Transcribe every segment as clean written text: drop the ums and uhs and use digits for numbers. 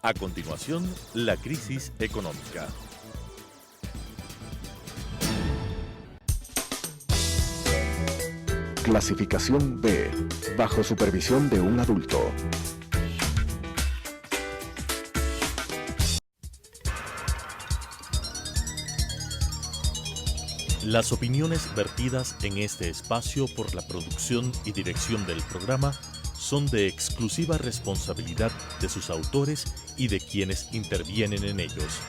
A continuación, la crisis económica. Clasificación B, bajo supervisión de un adulto. Las opiniones vertidas en este espacio por la producción y dirección del programa son de exclusiva responsabilidad de sus autores y de quienes intervienen en ellos.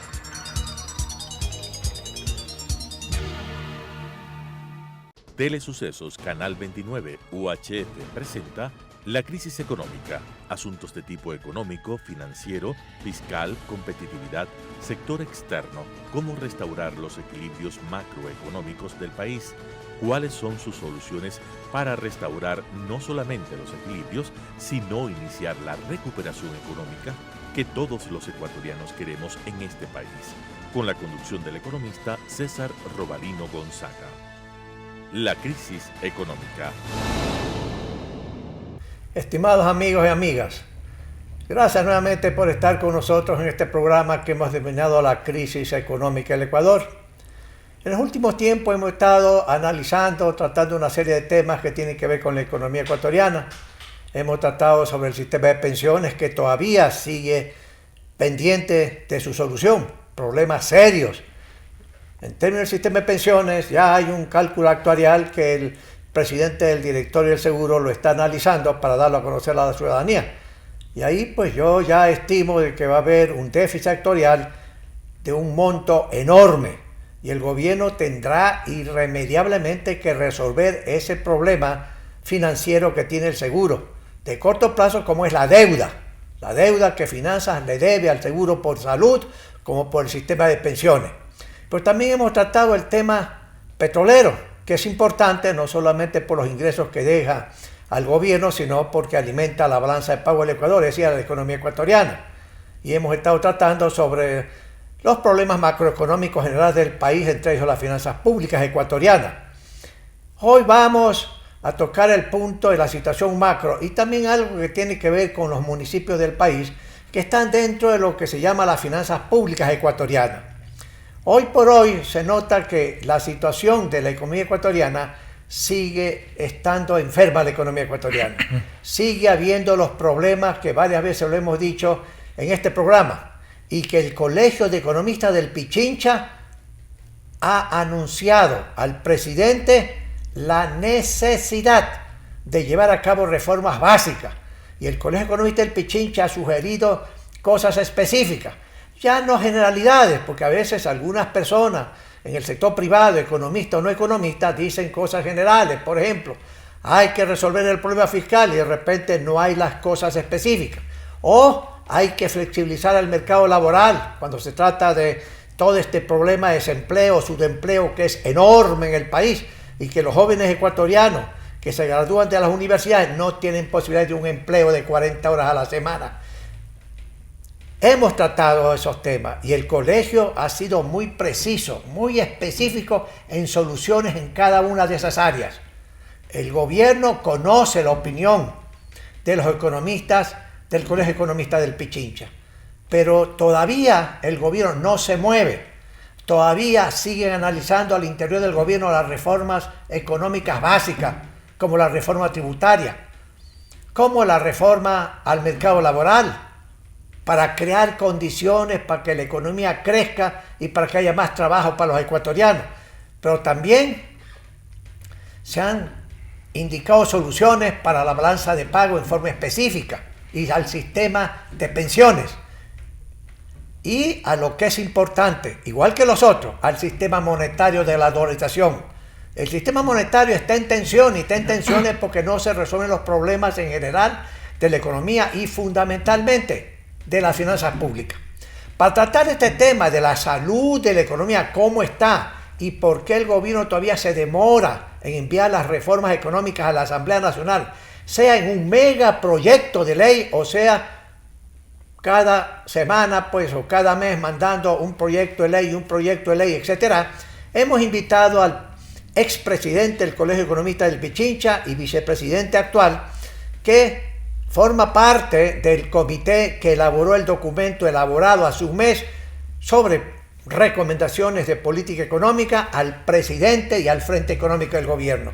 Telesucesos Canal 29 UHF presenta La crisis económica, asuntos de tipo económico, financiero, fiscal, competitividad, sector externo, cómo restaurar los equilibrios macroeconómicos del país, cuáles son sus soluciones para restaurar no solamente los equilibrios, sino iniciar la recuperación económica que todos los ecuatorianos queremos en este país, con la conducción del economista César Robalino Gonzaga. La crisis económica. Estimados amigos y amigas, gracias nuevamente por estar con nosotros en este programa que hemos denominado La crisis económica del Ecuador. En los últimos tiempos hemos estado analizando, tratando una serie de temas que tienen que ver con la economía ecuatoriana. Hemos tratado sobre el sistema de pensiones que todavía sigue pendiente de su solución, problemas serios. En términos del sistema de pensiones, ya hay un cálculo actuarial que el presidente del directorio del seguro lo está analizando para darlo a conocer a la ciudadanía. Y ahí pues yo ya estimo de que va a haber un déficit actuarial de un monto enorme y el gobierno tendrá irremediablemente que resolver ese problema financiero que tiene el seguro de corto plazo, como es la deuda que Finanzas le debe al seguro por salud como por el sistema de pensiones. Pero también hemos tratado el tema petrolero, que es importante no solamente por los ingresos que deja al gobierno, sino porque alimenta la balanza de pago del Ecuador, es decir, la economía ecuatoriana. Y hemos estado tratando sobre los problemas macroeconómicos generales del país, entre ellos las finanzas públicas ecuatorianas. Hoy vamos a tocar el punto de la situación macro y también algo que tiene que ver con los municipios del país que están dentro de lo que se llama las finanzas públicas ecuatorianas. Hoy por hoy se nota que la situación de la economía ecuatoriana sigue estando enferma, la economía ecuatoriana. Sigue habiendo los problemas que varias veces lo hemos dicho en este programa y que el Colegio de Economistas del Pichincha ha anunciado al presidente la necesidad de llevar a cabo reformas básicas. Y el Colegio de Economistas del Pichincha ha sugerido cosas específicas. Ya no generalidades, porque a veces algunas personas en el sector privado, economistas o no economistas, dicen cosas generales. Por ejemplo, hay que resolver el problema fiscal y de repente no hay las cosas específicas. O hay que flexibilizar el mercado laboral cuando se trata de todo este problema de desempleo, subempleo que es enorme en el país y que los jóvenes ecuatorianos que se gradúan de las universidades no tienen posibilidad de un empleo de 40 horas a la semana. Hemos tratado esos temas y el colegio ha sido muy preciso, muy específico en soluciones en cada una de esas áreas. El gobierno conoce la opinión de los economistas del Colegio Economista del Pichincha, pero todavía el gobierno no se mueve. Todavía siguen analizando al interior del gobierno las reformas económicas básicas, como la reforma tributaria, como la reforma al mercado laboral, para crear condiciones para que la economía crezca y para que haya más trabajo para los ecuatorianos. Pero también se han indicado soluciones para la balanza de pago en forma específica y al sistema de pensiones. Y a lo que es importante, igual que los otros, al sistema monetario de la dolarización. El sistema monetario está en tensión y está en tensiones porque no se resuelven los problemas en general de la economía y fundamentalmente de las finanzas públicas. Para tratar este tema de la salud de la economía, cómo está y por qué el gobierno todavía se demora en enviar las reformas económicas a la Asamblea Nacional, sea en un megaproyecto de ley o sea cada semana pues o cada mes mandando un proyecto de ley, etcétera, hemos invitado al expresidente del Colegio de Economistas del Pichincha y vicepresidente actual que forma parte del comité que elaboró el documento elaborado hace un mes sobre recomendaciones de política económica al presidente y al Frente Económico del Gobierno.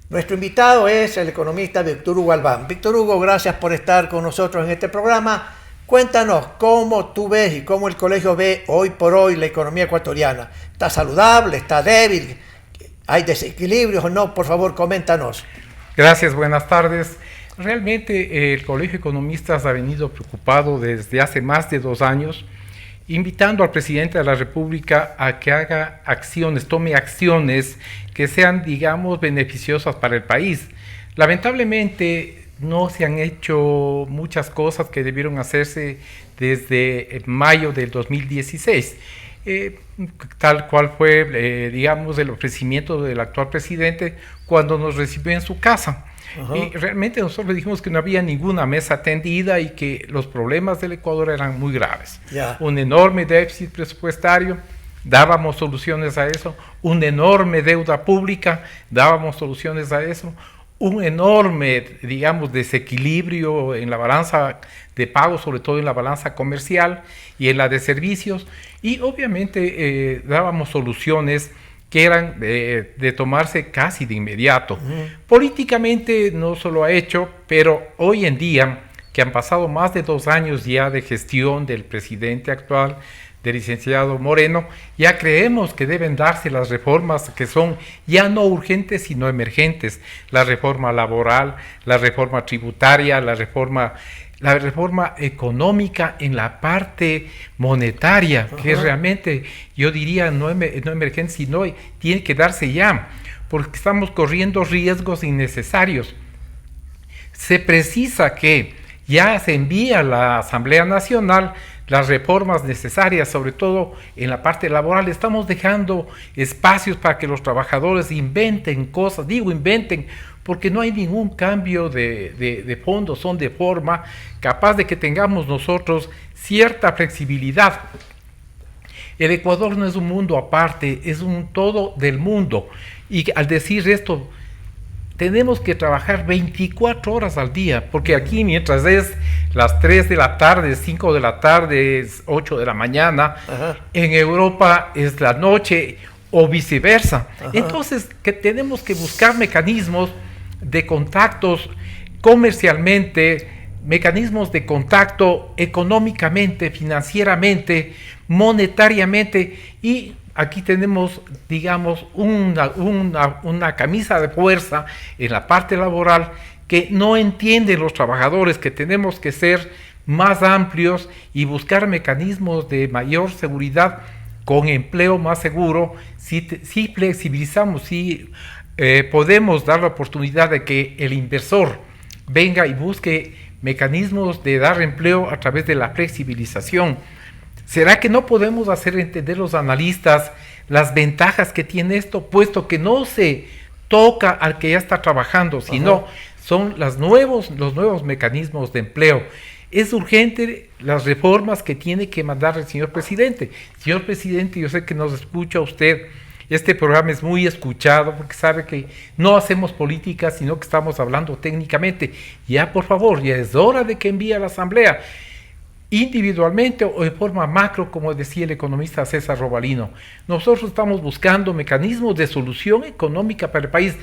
Nuestro invitado es el economista Víctor Hugo Albán. Víctor Hugo, gracias por estar con nosotros en este programa. Cuéntanos cómo tú ves y cómo el colegio ve hoy por hoy la economía ecuatoriana. ¿Está saludable? ¿Está débil? ¿Hay desequilibrios o no? Por favor, coméntanos. Gracias, buenas tardes. Realmente el Colegio de Economistas ha venido preocupado desde hace más de 2 años, invitando al presidente de la República a que haga acciones, tome acciones que sean, digamos, beneficiosas para el país. Lamentablemente no se han hecho muchas cosas que debieron hacerse desde mayo del 2016. Tal cual fue, digamos, el ofrecimiento del actual presidente cuando nos recibió en su casa. Uh-huh. Y realmente nosotros dijimos que no había ninguna mesa tendida y que los problemas del Ecuador eran muy graves. Yeah. Un enorme déficit presupuestario, dábamos soluciones a eso. Una enorme deuda pública, dábamos soluciones a eso. Un enorme, digamos, desequilibrio en la balanza de pagos, sobre todo en la balanza comercial y en la de servicios. Y obviamente dábamos soluciones que eran de tomarse casi de inmediato. Políticamente no se lo ha hecho, pero hoy en día, que han pasado más de 2 años ya de gestión del presidente actual, del licenciado Moreno, ya creemos que deben darse las reformas que son ya no urgentes sino emergentes, la reforma laboral, la reforma tributaria, la reforma económica en la parte monetaria, uh-huh, que es realmente, yo diría, no emergente, sino tiene que darse ya, porque estamos corriendo riesgos innecesarios. Se precisa que ya se envía a la Asamblea Nacional las reformas necesarias, sobre todo en la parte laboral. Estamos dejando espacios para que los trabajadores inventen cosas, inventen, porque no hay ningún cambio de fondo, son de forma capaz de que tengamos nosotros cierta flexibilidad. El Ecuador no es un mundo aparte, es un todo del mundo, y al decir esto, tenemos que trabajar 24 horas al día, porque aquí mientras es las 3 de la tarde, 5 de la tarde, 8 de la mañana, uh-huh, en Europa es la noche o viceversa. Uh-huh. Entonces, que tenemos que buscar mecanismos de contactos comercialmente, mecanismos de contacto económicamente, financieramente, monetariamente, y aquí tenemos, digamos, una camisa de fuerza en la parte laboral que no entienden los trabajadores, que tenemos que ser más amplios y buscar mecanismos de mayor seguridad con empleo más seguro. Si flexibilizamos, si podemos dar la oportunidad de que el inversor venga y busque mecanismos de dar empleo a través de la flexibilización. ¿Será que no podemos hacer entender los analistas las ventajas que tiene esto, puesto que no se toca al que ya está trabajando, sino uh-huh, son los nuevos mecanismos de empleo? Es urgente las reformas que tiene que mandar el señor presidente. Señor presidente, yo sé que nos escucha usted. Este programa es muy escuchado porque sabe que no hacemos política, sino que estamos hablando técnicamente. Ya, por favor, ya es hora de que envíe a la Asamblea, individualmente o de forma macro, como decía el economista César Robalino. Nosotros estamos buscando mecanismos de solución económica para el país.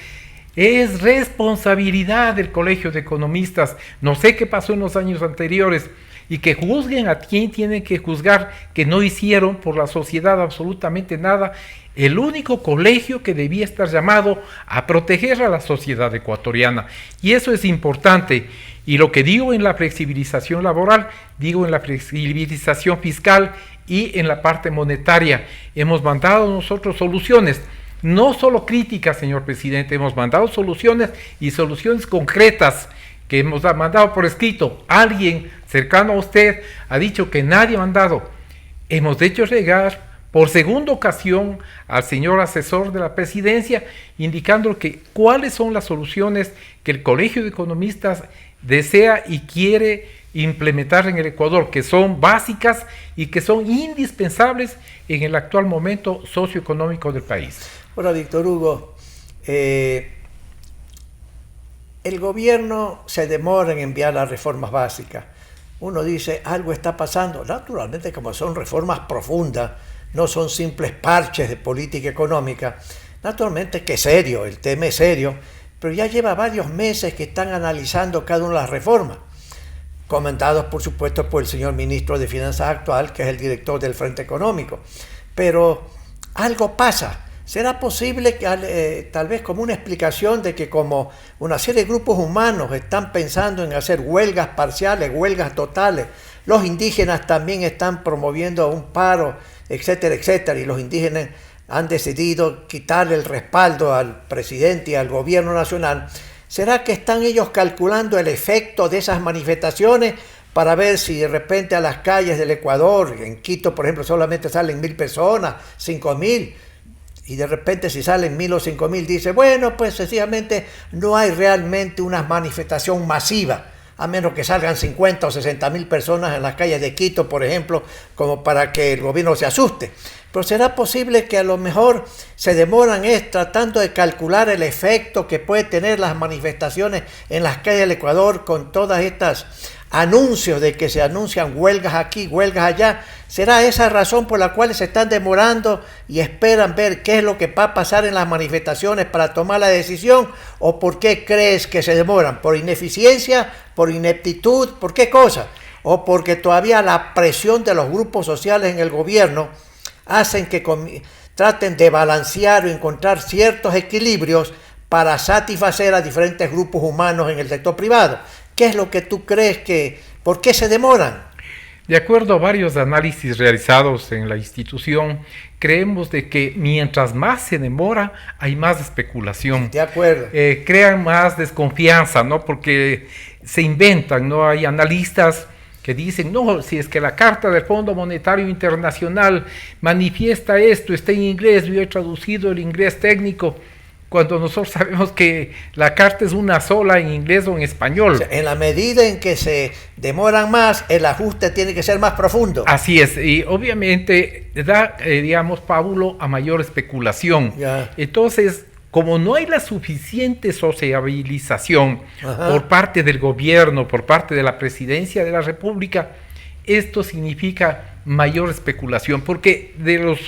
Es responsabilidad del Colegio de Economistas. No sé qué pasó en los años anteriores, y que juzguen a quien tienen que juzgar, que no hicieron por la sociedad absolutamente nada. El único colegio que debía estar llamado a proteger a la sociedad ecuatoriana, y eso es importante. Y lo que digo en la flexibilización laboral, digo en la flexibilización fiscal y en la parte monetaria. Hemos mandado nosotros soluciones, no solo críticas, señor presidente, hemos mandado soluciones, y soluciones concretas que hemos mandado por escrito. Alguien cercano a usted ha dicho que nadie ha mandado. Hemos hecho llegar por segunda ocasión al señor asesor de la presidencia, indicando que cuáles son las soluciones que el Colegio de Economistas desea y quiere implementar en el Ecuador, que son básicas y que son indispensables en el actual momento socioeconómico del país. Bueno, Víctor Hugo, el gobierno se demora en enviar las reformas básicas. Uno dice, algo está pasando. Naturalmente, como son reformas profundas, no son simples parches de política económica. Naturalmente que es serio, el tema es serio, pero ya lleva varios meses que están analizando cada una de las reformas, comentados por supuesto por el señor ministro de Finanzas actual, que es el director del Frente Económico. Pero algo pasa. ¿Será posible que tal vez como una explicación de que como una serie de grupos humanos están pensando en hacer huelgas parciales, huelgas totales, los indígenas también están promoviendo un paro, etcétera, etcétera, y los indígenas han decidido quitarle el respaldo al presidente y al gobierno nacional? ¿Será que están ellos calculando el efecto de esas manifestaciones para ver si de repente a las calles del Ecuador, en Quito por ejemplo solamente salen 1,000 personas, 5,000, y de repente si salen 1,000 o 5,000 dice, bueno, pues sencillamente no hay realmente una manifestación masiva, a menos que salgan 50 o 60,000 personas en las calles de Quito, por ejemplo, como para que el gobierno se asuste? Pero será posible que a lo mejor se demoran tratando de calcular el efecto que puede tener las manifestaciones en las calles del Ecuador con todas estas anuncios de que se anuncian huelgas aquí, huelgas allá. ¿Será esa razón por la cual se están demorando y esperan ver qué es lo que va a pasar en las manifestaciones para tomar la decisión? ¿O por qué crees que se demoran? ¿Por ineficiencia? ¿Por ineptitud? ¿Por qué cosa? ¿O porque todavía la presión de los grupos sociales en el gobierno hacen que traten de balancear o encontrar ciertos equilibrios para satisfacer a diferentes grupos humanos en el sector privado? ¿Qué es lo que tú crees por qué se demoran? De acuerdo a varios análisis realizados en la institución, creemos de que mientras más se demora, hay más especulación. De acuerdo. Crean más desconfianza, ¿no? Porque se inventan, ¿no? Hay analistas que dicen, no, si es que la Carta del Fondo Monetario Internacional manifiesta esto, está en inglés, yo he traducido el inglés técnico, cuando nosotros sabemos que la carta es una sola en inglés o en español. O sea, en la medida en que se demoran más, el ajuste tiene que ser más profundo. Así es, y obviamente da, digamos, pábulo a mayor especulación. Ya. Entonces, como no hay la suficiente sociabilización por parte del gobierno, por parte de la presidencia de la República, esto significa mayor especulación, porque de los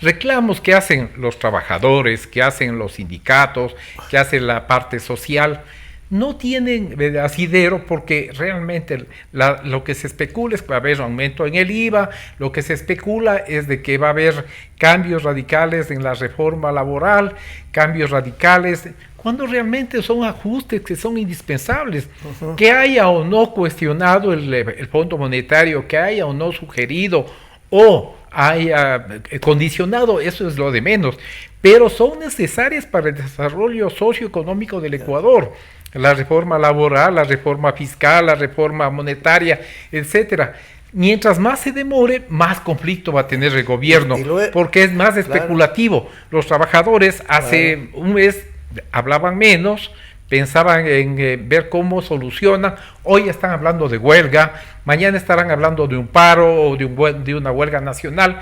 reclamos que hacen los trabajadores, que hacen los sindicatos, que hace la parte social, no tienen asidero, porque realmente lo que se especula es que va a haber aumento en el IVA, lo que se especula es de que va a haber cambios radicales en la reforma laboral, cambios radicales, cuando realmente son ajustes que son indispensables. Que haya o no cuestionado el Fondo Monetario, que haya o no sugerido o haya condicionado, eso es lo de menos, pero son necesarias para el desarrollo socioeconómico del Ecuador. La reforma laboral, la reforma fiscal, la reforma monetaria, etcétera. Mientras más se demore, más conflicto va a tener el gobierno, porque es más especulativo. Los trabajadores hace un mes hablaban menos, pensaban en ver cómo soluciona. Hoy están hablando de huelga, mañana estarán hablando de un paro o de una huelga nacional.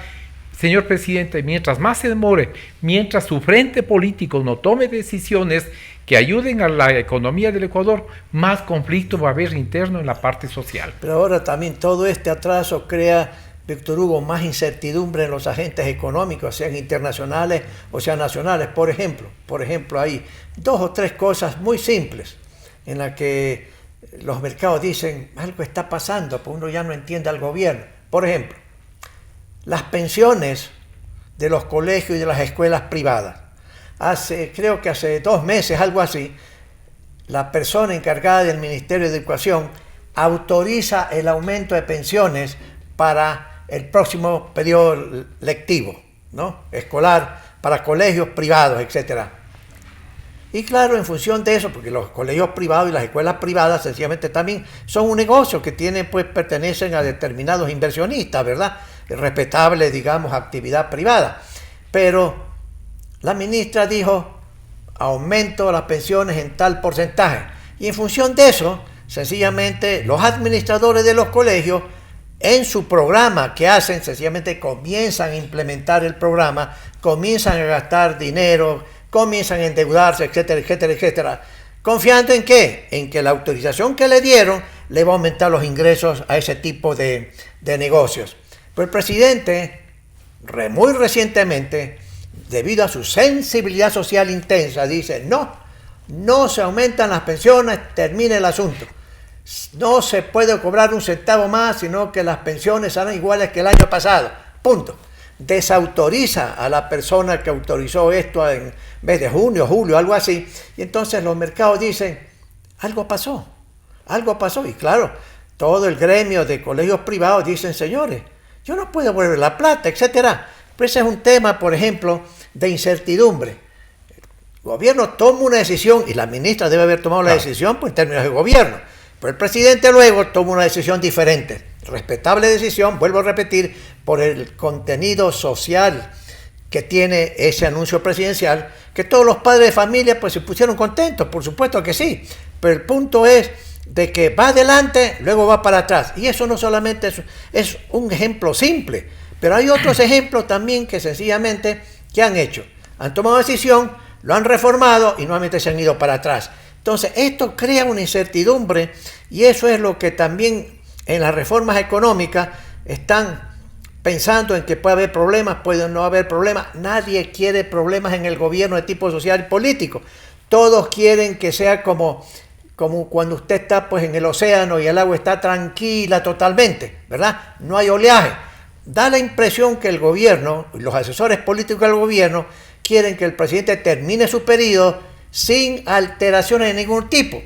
Señor presidente, mientras más se demore, mientras su frente político no tome decisiones que ayuden a la economía del Ecuador, más conflicto va a haber interno en la parte social. Pero ahora también todo este atraso crea, Víctor Hugo, más incertidumbre en los agentes económicos, sean internacionales o sean nacionales. Por ejemplo, hay 2 o 3 cosas muy simples en las que los mercados dicen algo está pasando, pues uno ya no entiende al gobierno. Por ejemplo, las pensiones de los colegios y de las escuelas privadas. Creo que hace 2 meses, algo así, la persona encargada del Ministerio de Educación autoriza el aumento de pensiones para el próximo periodo lectivo, ¿no? Escolar, para colegios privados, etc. Y claro, en función de eso, porque los colegios privados y las escuelas privadas sencillamente también son un negocio que tienen, pues pertenecen a determinados inversionistas, ¿verdad? Respetable, digamos, actividad privada. Pero la ministra dijo, aumento las pensiones en tal porcentaje. Y en función de eso, sencillamente, los administradores de los colegios, en su programa que hacen, sencillamente comienzan a implementar el programa, comienzan a gastar dinero, comienzan a endeudarse, etcétera, etcétera, etcétera. ¿Confiando en qué? En que la autorización que le dieron le va a aumentar los ingresos a ese tipo de negocios. Pero el presidente, muy recientemente, debido a su sensibilidad social intensa, dice, no se aumentan las pensiones, termina el asunto. No se puede cobrar un centavo más, sino que las pensiones serán iguales que el año pasado. Punto. Desautoriza a la persona que autorizó esto en vez de junio, julio, algo así. Y entonces los mercados dicen, algo pasó. Y claro, todo el gremio de colegios privados dicen, señores, yo no puedo devolver la plata, etcétera. Pero ese es un tema, por ejemplo, de incertidumbre. El gobierno toma una decisión, y la ministra debe haber tomado la decisión pues, en términos de gobierno. Pero el presidente luego toma una decisión diferente. Respetable decisión, vuelvo a repetir, por el contenido social que tiene ese anuncio presidencial, que todos los padres de familia pues se pusieron contentos, por supuesto que sí. Pero el punto es de que va adelante, luego va para atrás. Y eso no solamente es un ejemplo simple, pero hay otros ejemplos también que sencillamente ¿qué han hecho? Han tomado decisión, lo han reformado y nuevamente se han ido para atrás. Entonces, esto crea una incertidumbre y eso es lo que también en las reformas económicas están pensando en que puede haber problemas, puede no haber problemas. Nadie quiere problemas en el gobierno de tipo social y político. Todos quieren que sea como cuando usted está pues, en el océano y el agua está tranquila totalmente, ¿verdad? No hay oleaje. Da la impresión que el gobierno, los asesores políticos del gobierno, quieren que el presidente termine su periodo sin alteraciones de ningún tipo.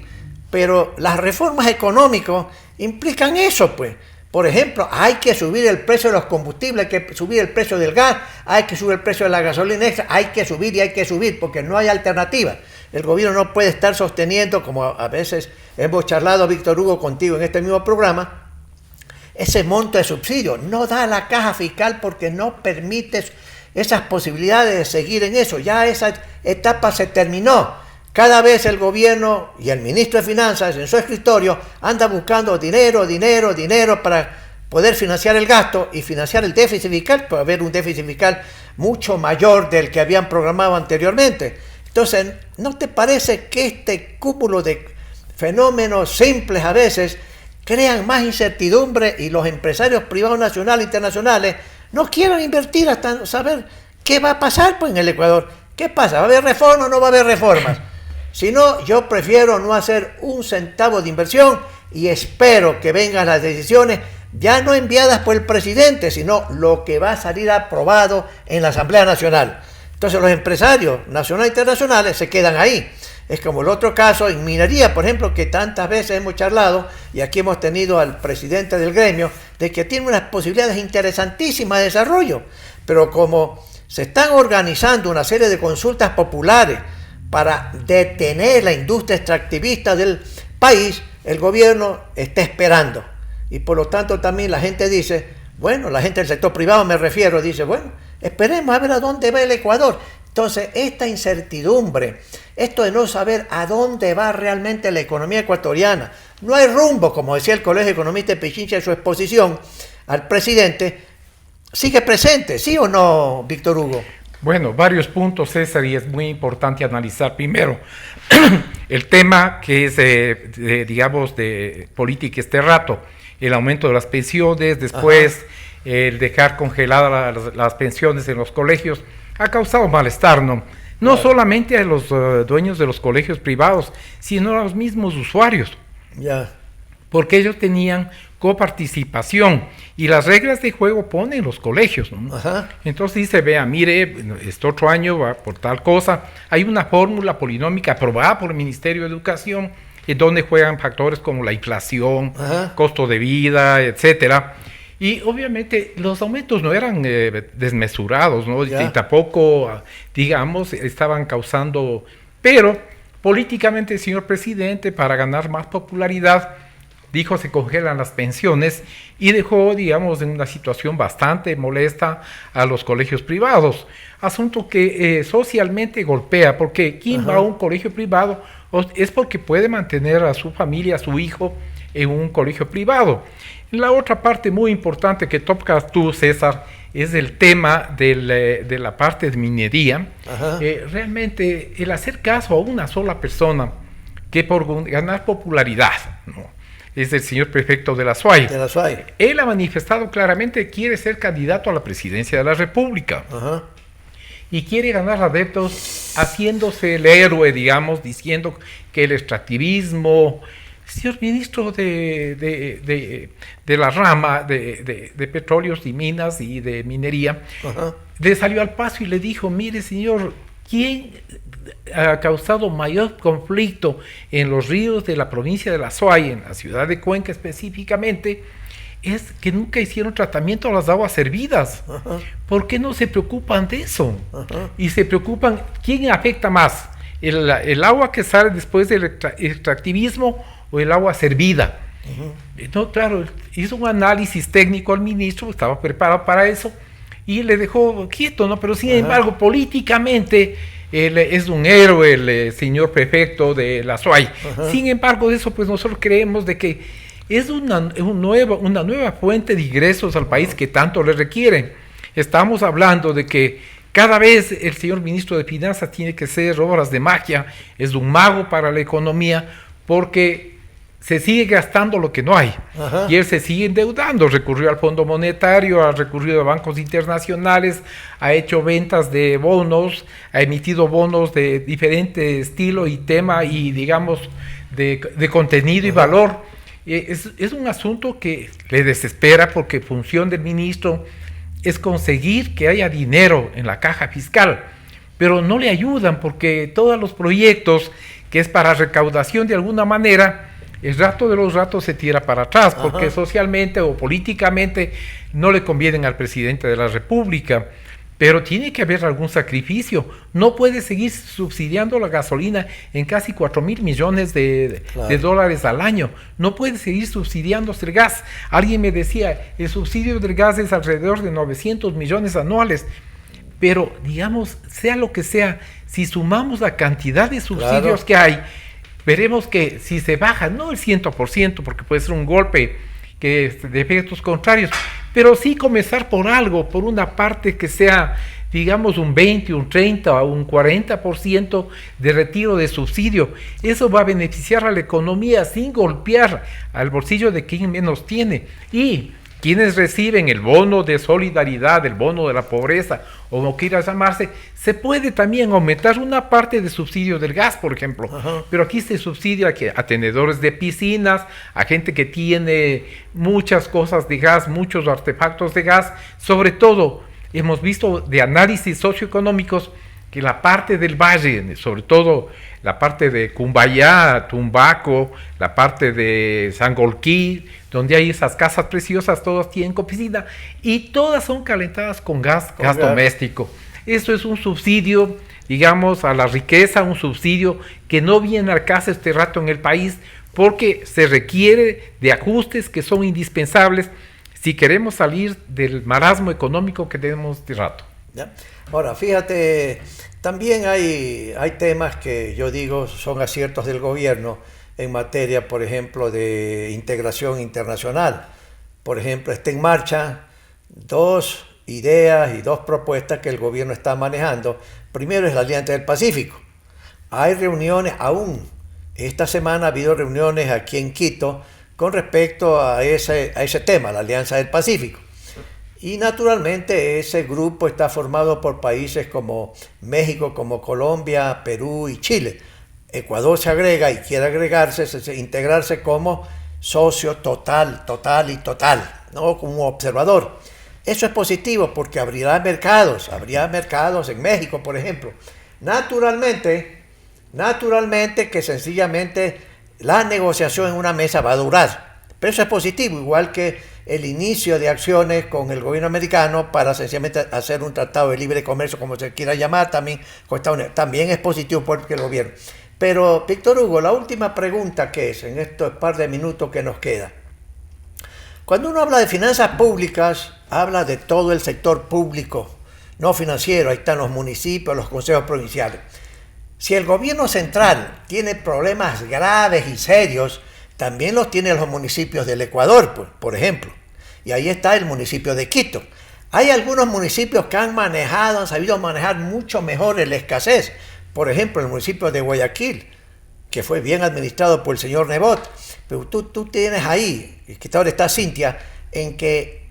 Pero las reformas económicas implican eso, pues. Por ejemplo, hay que subir el precio de los combustibles, hay que subir el precio del gas, hay que subir el precio de la gasolina extra, hay que subir, porque no hay alternativa. El gobierno no puede estar sosteniendo, como a veces hemos charlado, Víctor Hugo, contigo en este mismo programa, ese monto de subsidio. No da la caja fiscal porque no permite esas posibilidades de seguir en eso. Ya esa etapa se terminó. Cada vez el gobierno y el ministro de Finanzas en su escritorio anda buscando dinero para poder financiar el gasto y financiar el déficit fiscal. Puede haber un déficit fiscal mucho mayor del que habían programado anteriormente. Entonces, ¿no te parece que este cúmulo de fenómenos simples a veces crean más incertidumbre y los empresarios privados nacionales e internacionales no quieren invertir hasta saber qué va a pasar pues, en el Ecuador? ¿Qué pasa? ¿Va a haber reforma o no va a haber reformas? Si no, yo prefiero no hacer un centavo de inversión y espero que vengan las decisiones ya no enviadas por el presidente, sino lo que va a salir aprobado en la Asamblea Nacional. Entonces los empresarios nacionales e internacionales se quedan ahí. Es como el otro caso en minería, por ejemplo, que tantas veces hemos charlado, y aquí hemos tenido al presidente del gremio, de que tiene unas posibilidades interesantísimas de desarrollo, pero como se están organizando una serie de consultas populares para detener la industria extractivista del país, el gobierno está esperando. Y por lo tanto también la gente dice, bueno, la gente del sector privado me refiero, dice, bueno, esperemos a ver a dónde va el Ecuador. Entonces, esta incertidumbre, esto de no saber a dónde va realmente la economía ecuatoriana, no hay rumbo, como decía el Colegio de Economistas de Pichincha en su exposición al presidente, sigue presente, ¿sí o no, Víctor Hugo? Bueno, varios puntos, César, y es muy importante analizar primero el tema que es, digamos, de política este rato, el aumento de las pensiones, después el dejar congeladas las pensiones en los colegios, ha causado malestar, ¿no? No solamente a los dueños de los colegios privados, sino a los mismos usuarios. Porque ellos tenían coparticipación y las reglas de juego ponen los colegios, ¿no? Entonces dice, vea, mire, este otro año va por tal cosa, hay una fórmula polinómica aprobada por el Ministerio de Educación, en donde juegan factores como la inflación, costo de vida, etcétera. Y obviamente los aumentos no eran desmesurados, ¿no? Y tampoco, digamos, estaban causando... Pero políticamente el señor presidente, para ganar más popularidad, dijo se congelan las pensiones y dejó, digamos, en una situación bastante molesta a los colegios privados. Asunto que socialmente golpea, porque ¿quién va a un colegio privado? Es porque puede mantener a su familia, a su hijo, en un colegio privado. La otra parte muy importante que tocas tú, César, es el tema de la parte de minería. Realmente el hacer caso a una sola persona que por ganar popularidad, ¿no? Es el señor prefecto de la SUAY. De la SUAY. Él ha manifestado claramente que quiere ser candidato a la presidencia de la República. Ajá. Y quiere ganar adeptos haciéndose el héroe, digamos, diciendo que el extractivismo... Señor ministro de la rama de petróleos y minas y de minería, Ajá. le salió al paso y le dijo, mire señor, ¿quién ha causado mayor conflicto en los ríos de la provincia de La Suay, en la ciudad de Cuenca específicamente? Es que nunca hicieron tratamiento a las aguas servidas. Ajá. ¿Por qué no se preocupan de eso? Ajá. Y se preocupan, ¿quién afecta más? ¿El agua que sale después del extractivismo o el agua servida? Uh-huh. No, claro, hizo un análisis técnico al ministro, estaba preparado para eso, y le dejó quieto, ¿no? Pero sin Ajá. embargo, políticamente, él es un héroe, el señor prefecto de La Suay. Ajá. Sin embargo, de eso, pues nosotros creemos de que es una nueva fuente de ingresos al país que tanto le requieren. Estamos hablando de que cada vez el señor ministro de Finanzas tiene que hacer obras de magia, es un mago para la economía, porque se sigue gastando lo que no hay. Ajá. Y él se sigue endeudando, recurrió al Fondo Monetario, ha recurrido a bancos internacionales, ha hecho ventas de bonos, ha emitido bonos de diferente estilo y tema y digamos de contenido y valor. Es un asunto que le desespera porque función del ministro es conseguir que haya dinero en la caja fiscal, pero no le ayudan porque todos los proyectos que es para recaudación de alguna manera, el rato de los ratos se tira para atrás, porque Ajá. socialmente o políticamente no le convienen al presidente de la República, pero tiene que haber algún sacrificio. No puede seguir subsidiando la gasolina en casi 4,000 millones de dólares al año. No puede seguir subsidiándose el gas. Alguien me decía, el subsidio del gas es alrededor de 900 millones anuales. Pero, digamos, sea lo que sea, si sumamos la cantidad de subsidios que hay, veremos que si se baja, no el 100%, porque puede ser un golpe que de efectos contrarios, pero sí comenzar por algo, por una parte que sea, digamos, un 20, un 30 o un 40% de retiro de subsidio. Eso va a beneficiar a la economía sin golpear al bolsillo de quien menos tiene. Y quienes reciben el bono de solidaridad, el bono de la pobreza, o como quiera llamarse, se puede también aumentar una parte de subsidio del gas, por ejemplo. Ajá. Pero aquí se subsidia a tenedores de piscinas, a gente que tiene muchas cosas de gas, muchos artefactos de gas. Sobre todo, hemos visto de análisis socioeconómicos que la parte del valle, sobre todo la parte de Cumbayá, Tumbaco, la parte de Sangolquí, donde hay esas casas preciosas, todas tienen piscina y todas son calentadas con gas doméstico. Eso es un subsidio, digamos, a la riqueza, un subsidio que no viene al caso este rato en el país porque se requiere de ajustes que son indispensables si queremos salir del marasmo económico que tenemos este rato. ¿Ya? Ahora, fíjate, también hay temas que yo digo son aciertos del gobierno en materia, por ejemplo, de integración internacional. Por ejemplo, está en marcha 2 ideas y 2 propuestas que el gobierno está manejando. Primero es la Alianza del Pacífico. Hay reuniones aún. Esta semana ha habido reuniones aquí en Quito con respecto a ese tema, la Alianza del Pacífico. Y naturalmente ese grupo está formado por países como México, como Colombia, Perú y Chile. Ecuador se agrega y quiere agregarse, integrarse como socio total, no como observador. Eso es positivo porque habría mercados en México, por ejemplo. Naturalmente que sencillamente la negociación en una mesa va a durar. Pero eso es positivo, igual que el inicio de acciones con el gobierno americano para sencillamente hacer un tratado de libre comercio, como se quiera llamar, también con Estados Unidos. También es positivo porque el gobierno. Pero, Víctor Hugo, la última pregunta que es, en estos par de minutos que nos queda. Cuando uno habla de finanzas públicas, habla de todo el sector público, no financiero. Ahí están los municipios, los consejos provinciales. Si el gobierno central tiene problemas graves y serios, también los tienen los municipios del Ecuador, por ejemplo. Y ahí está el municipio de Quito. Hay algunos municipios que han sabido manejar mucho mejor la escasez. Por ejemplo, el municipio de Guayaquil, que fue bien administrado por el señor Nebot, pero tú tienes ahí, que ahora está Cintia, en que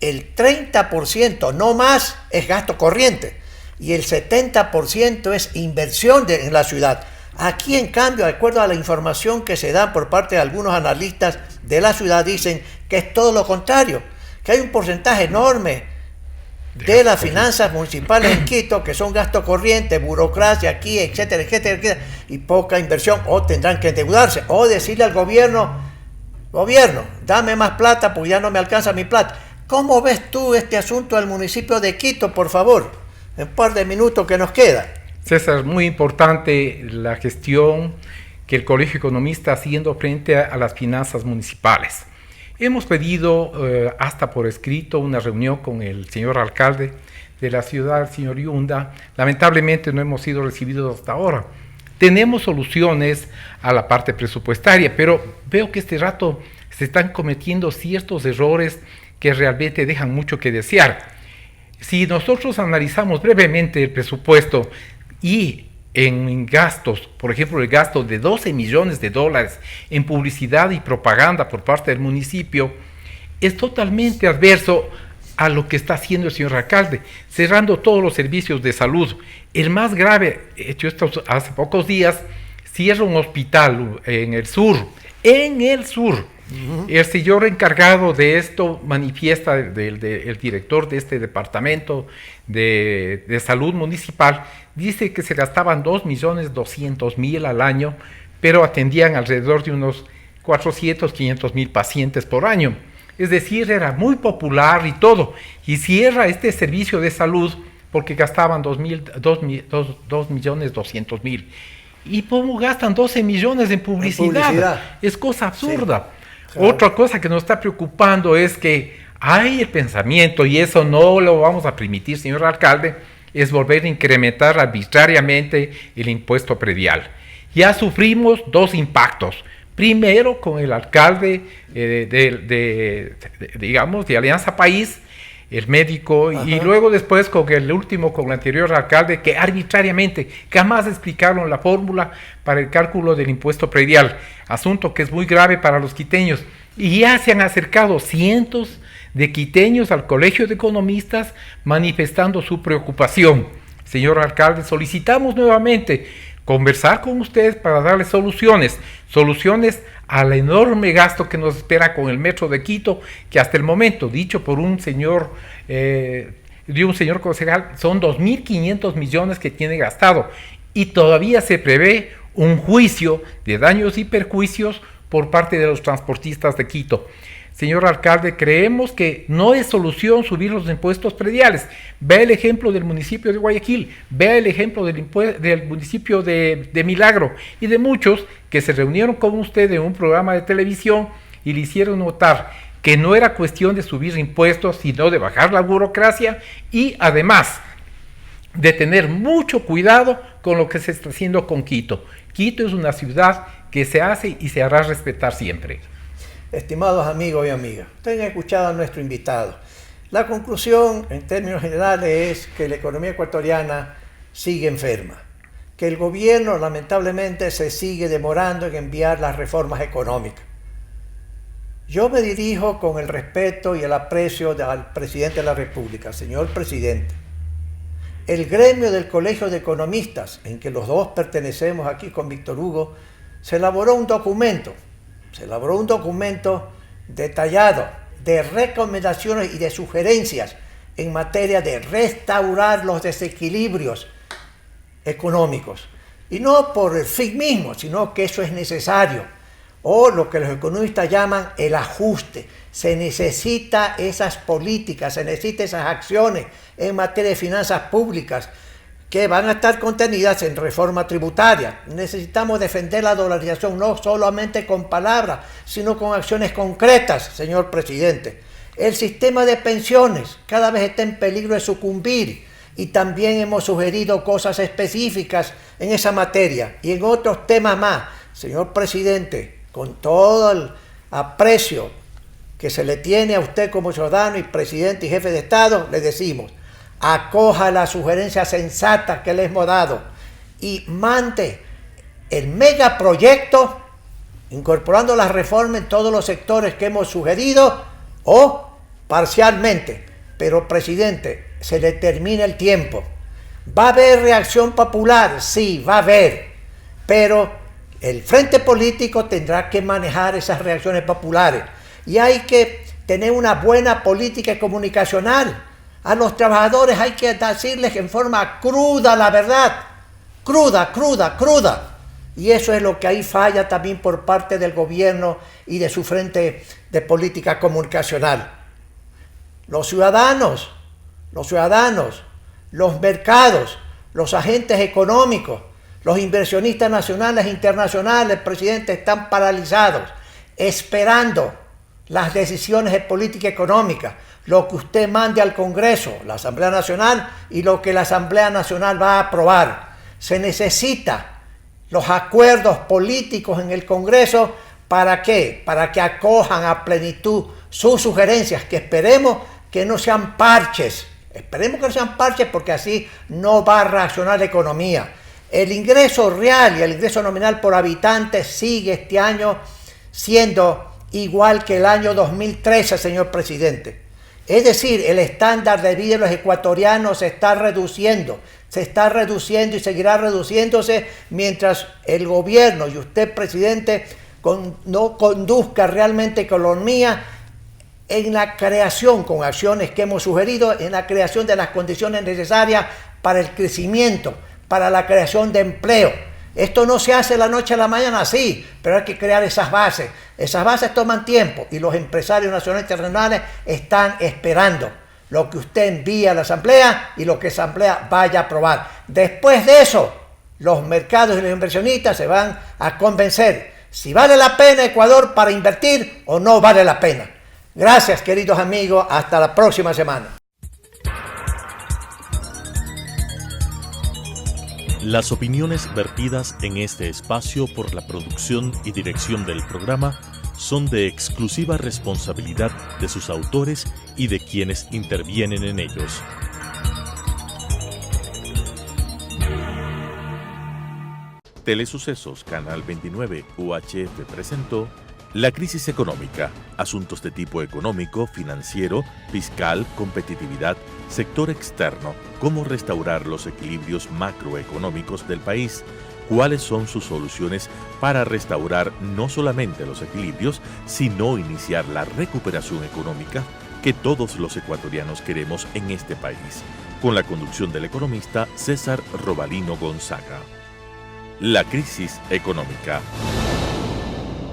el 30%, no más, es gasto corriente y el 70% es inversión en la ciudad. Aquí, en cambio, de acuerdo a la información que se da por parte de algunos analistas de la ciudad, dicen que es todo lo contrario, que hay un porcentaje enorme de las finanzas municipales en Quito que son gasto corriente, burocracia aquí, etcétera, etcétera, etcétera, y poca inversión, o tendrán que endeudarse, o decirle al gobierno, dame más plata porque ya no me alcanza mi plata. ¿Cómo ves tú este asunto del municipio de Quito, por favor? En un par de minutos que nos queda. César, muy importante la gestión que el Colegio Economista está haciendo frente a las finanzas municipales. Hemos pedido hasta por escrito una reunión con el señor alcalde de la ciudad, el señor Yunda. Lamentablemente no hemos sido recibidos hasta ahora. Tenemos soluciones a la parte presupuestaria, pero veo que este rato se están cometiendo ciertos errores que realmente dejan mucho que desear. Si nosotros analizamos brevemente el presupuesto y en gastos, por ejemplo, el gasto de $12 millones en publicidad y propaganda por parte del municipio, es totalmente adverso a lo que está haciendo el señor alcalde, cerrando todos los servicios de salud. El más grave, hecho esto hace pocos días, cierra un hospital en el sur. El señor encargado de esto manifiesta, el director de este departamento de salud municipal, dice que se gastaban 2.200.000 al año, pero atendían alrededor de unos 400.000-500.000 pacientes por año. Es decir, era muy popular y todo. Y cierra este servicio de salud porque gastaban 2.200.000. ¿Y cómo gastan 12 millones en publicidad? Es cosa absurda. Sí, claro. Otra cosa que nos está preocupando es que hay el pensamiento, y eso no lo vamos a permitir, señor alcalde, es volver a incrementar arbitrariamente el impuesto predial. Ya sufrimos dos impactos. Primero con el alcalde de Alianza País, el médico, y luego después con el anterior alcalde, que arbitrariamente jamás explicaron la fórmula para el cálculo del impuesto predial, asunto que es muy grave para los quiteños. Y ya se han acercado cientos de quiteños al Colegio de Economistas manifestando su preocupación. Señor alcalde, solicitamos nuevamente conversar con ustedes para darles soluciones al enorme gasto que nos espera con el metro de Quito, que hasta el momento, dicho por un señor concejal, son 2.500 millones que tiene gastado, y todavía se prevé un juicio de daños y perjuicios por parte de los transportistas de Quito. Señor alcalde, creemos que no es solución subir los impuestos prediales. Vea el ejemplo del municipio de Guayaquil, vea el ejemplo del municipio de Milagro y de muchos que se reunieron con usted en un programa de televisión y le hicieron notar que no era cuestión de subir impuestos, sino de bajar la burocracia y además de tener mucho cuidado con lo que se está haciendo con Quito. Quito es una ciudad que se hace y se hará respetar siempre. Estimados amigos y amigas, ustedes han escuchado a nuestro invitado. La conclusión, en términos generales, es que la economía ecuatoriana sigue enferma, que el gobierno lamentablemente se sigue demorando en enviar las reformas económicas. Yo me dirijo con el respeto y el aprecio al presidente de la República. Señor presidente, el gremio del Colegio de Economistas, en que los dos pertenecemos aquí con Víctor Hugo, se elaboró un documento detallado de recomendaciones y de sugerencias en materia de restaurar los desequilibrios económicos. Y no por el fin mismo, sino que eso es necesario. O lo que los economistas llaman el ajuste. Se necesita esas políticas, se necesita esas acciones en materia de finanzas públicas que van a estar contenidas en reforma tributaria. Necesitamos defender la dolarización no solamente con palabras, sino con acciones concretas, señor presidente. El sistema de pensiones cada vez está en peligro de sucumbir y también hemos sugerido cosas específicas en esa materia y en otros temas más. Señor presidente, con todo el aprecio que se le tiene a usted como ciudadano y presidente y jefe de Estado, le decimos: acoja la sugerencia sensata que le hemos dado y mande el megaproyecto, incorporando las reformas en todos los sectores que hemos sugerido, o parcialmente. Pero, presidente, se le termina el tiempo. ¿Va a haber reacción popular? Sí, va a haber. Pero el frente político tendrá que manejar esas reacciones populares. Y hay que tener una buena política comunicacional. A los trabajadores hay que decirles en forma cruda la verdad. Cruda, cruda, cruda. Y eso es lo que ahí falla también por parte del gobierno y de su frente de política comunicacional. Los ciudadanos, los mercados, los agentes económicos, los inversionistas nacionales e internacionales, presidente, están paralizados, esperando las decisiones de política económica, lo que usted mande al Congreso, la Asamblea Nacional, y lo que la Asamblea Nacional va a aprobar. Se necesita los acuerdos políticos en el Congreso. ¿Para qué? Para que acojan a plenitud sus sugerencias, que esperemos que no sean parches. Esperemos que no sean parches, porque así no va a reaccionar la economía. El ingreso real y el ingreso nominal por habitante sigue este año siendo igual que el año 2013, señor presidente. Es decir, el estándar de vida de los ecuatorianos se está reduciendo y seguirá reduciéndose mientras el gobierno y usted, presidente, no conduzca realmente economía en la creación, con acciones que hemos sugerido, en la creación de las condiciones necesarias para el crecimiento, para la creación de empleo. Esto no se hace de la noche a la mañana, sí, pero hay que crear esas bases. Esas bases toman tiempo y los empresarios nacionales y internacionales están esperando lo que usted envía a la Asamblea y lo que la Asamblea vaya a aprobar. Después de eso, los mercados y los inversionistas se van a convencer si vale la pena Ecuador para invertir o no vale la pena. Gracias, queridos amigos. Hasta la próxima semana. Las opiniones vertidas en este espacio por la producción y dirección del programa son de exclusiva responsabilidad de sus autores y de quienes intervienen en ellos. Telesucesos, Canal 29 UHF presentó La crisis económica, asuntos de tipo económico, financiero, fiscal, competitividad, sector externo, cómo restaurar los equilibrios macroeconómicos del país, cuáles son sus soluciones para restaurar no solamente los equilibrios, sino iniciar la recuperación económica que todos los ecuatorianos queremos en este país, con la conducción del economista César Robalino Gonzaga. La crisis económica.